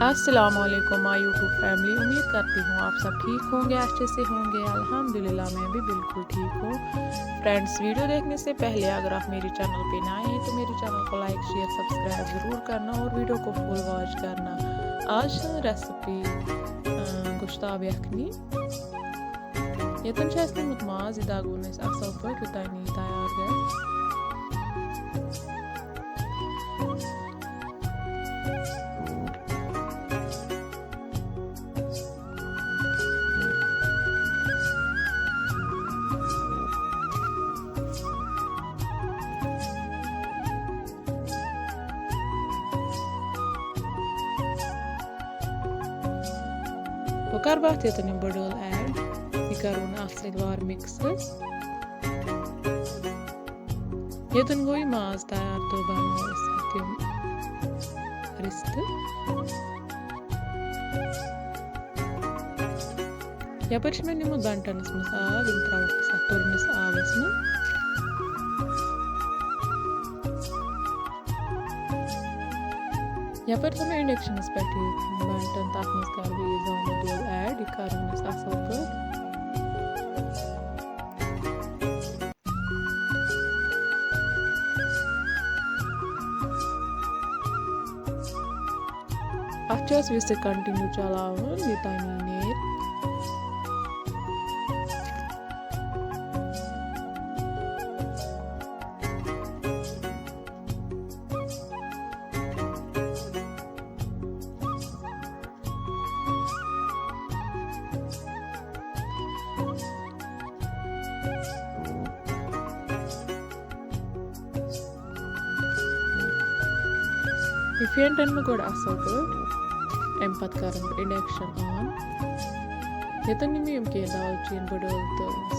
अस्सलामुअलैकुम my YouTube family. उम्मीद करती हूँ आप सब ठीक होंगे, अच्छे से होंगे। अल्हम्दुलिल्लाह मैं भी बिल्कुल ठीक हूँ। फ्रेंड्स, वीडियो देखने से पहले अगर आप मेरे चैनल पे नए हैं तो मेरे चैनल को लाइक शेयर सब्सक्राइब ज़रूर करना और वीडियो को फुल वॉच करना। आज रेसिपी गोश्ताब यखनी। यतन तमुत माज दागुन असल पे युतानी तैयार गए। कर बात ये तनी बडल ऐड ये करून असल वार मिक्स ये तन गोई माज तैयार तो बनाओ रिस्त यपर मे निमुत बंटनस मस आब इन त्रो तुरनस आबस में यपर तो मैं इंडक्शन पे बंटन तक मस कर भी जान दो ऐड करून असल पे अचस विस कंटिन्यू चलावन ये तानी नेर फेंटन में गोड़ असल पे अम पत कर इंडक्शन ऑन यतन यम के दालचीन बडल तो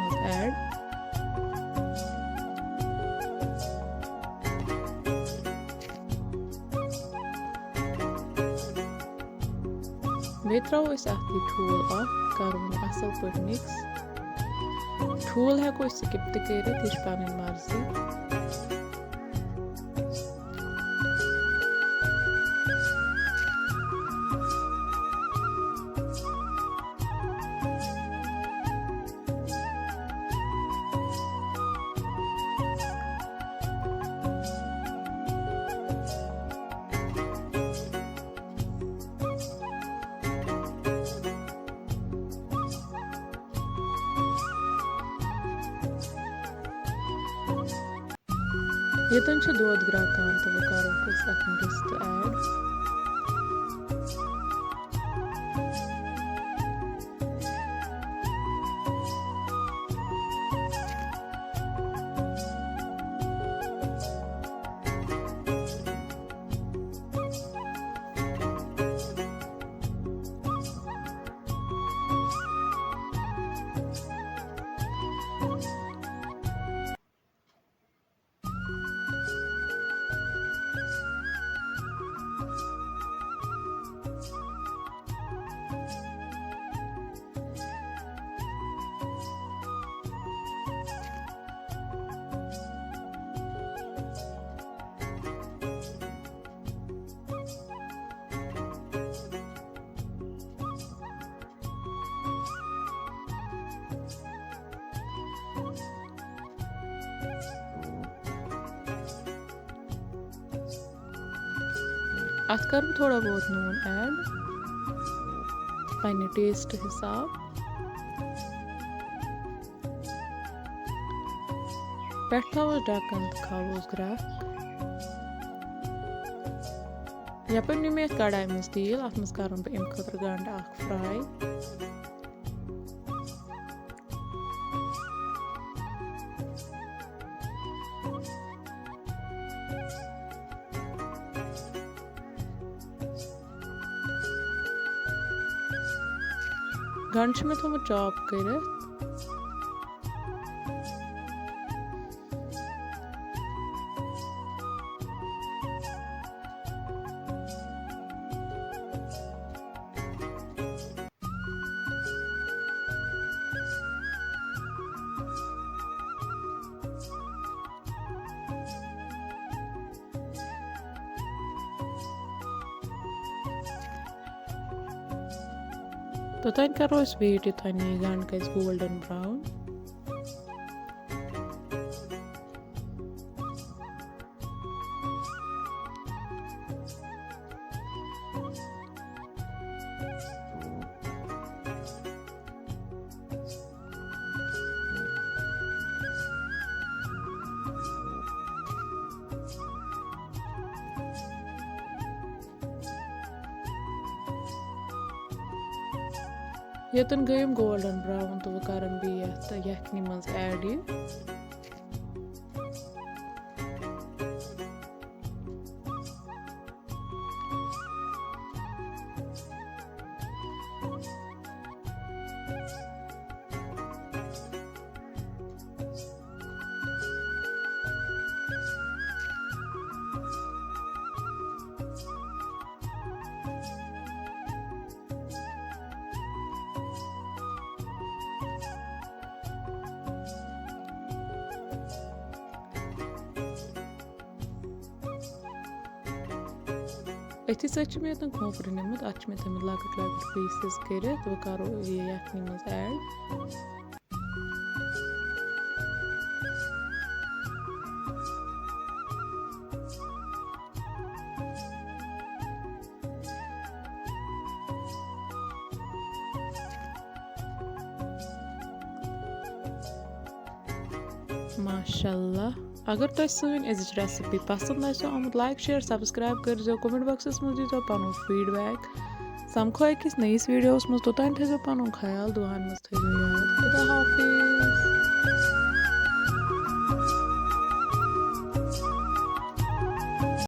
मज ऐड बे त्रो अथ ठूल कर असल पे मिक्स ठूल हेको स्किप त कर पन मर्जी यतन दूध ग्राकान तो वो करो रिस्त ऐड अत कर थोड़ा बहुत नून ऐड पन्ने टेस्ट हिसाब पे थोस ढक्कन तो खावोस ग्राक यपर नी मे कढ़ाई मज तेल अत मज कर अम खतर गंड फ्राई गंड में थोड़ा चॉप कर तोतान करो इस वेट युथान ये गंड गज गोल्डन ब्राउन। यतन गयम गोल्डन ब्राउन तो वह करम भी यखनी मज ऐड ये। अथी सच में यतन खोपर निमुत अच में तमिल लकट लकट पीसेस करित वो करो ये यखनी मज ऐड। माशाल्लाह अगर तुम सन अजिच रेसिपी पसंद आसो आमुत लाइक शेयर सब्सक्राइब कर कमेंट बॉक्सस मज दीजो पन फीडबैक समखो अकिस नईस वीडियोस मज तोतान थो पन ख्याल दुआन मज थो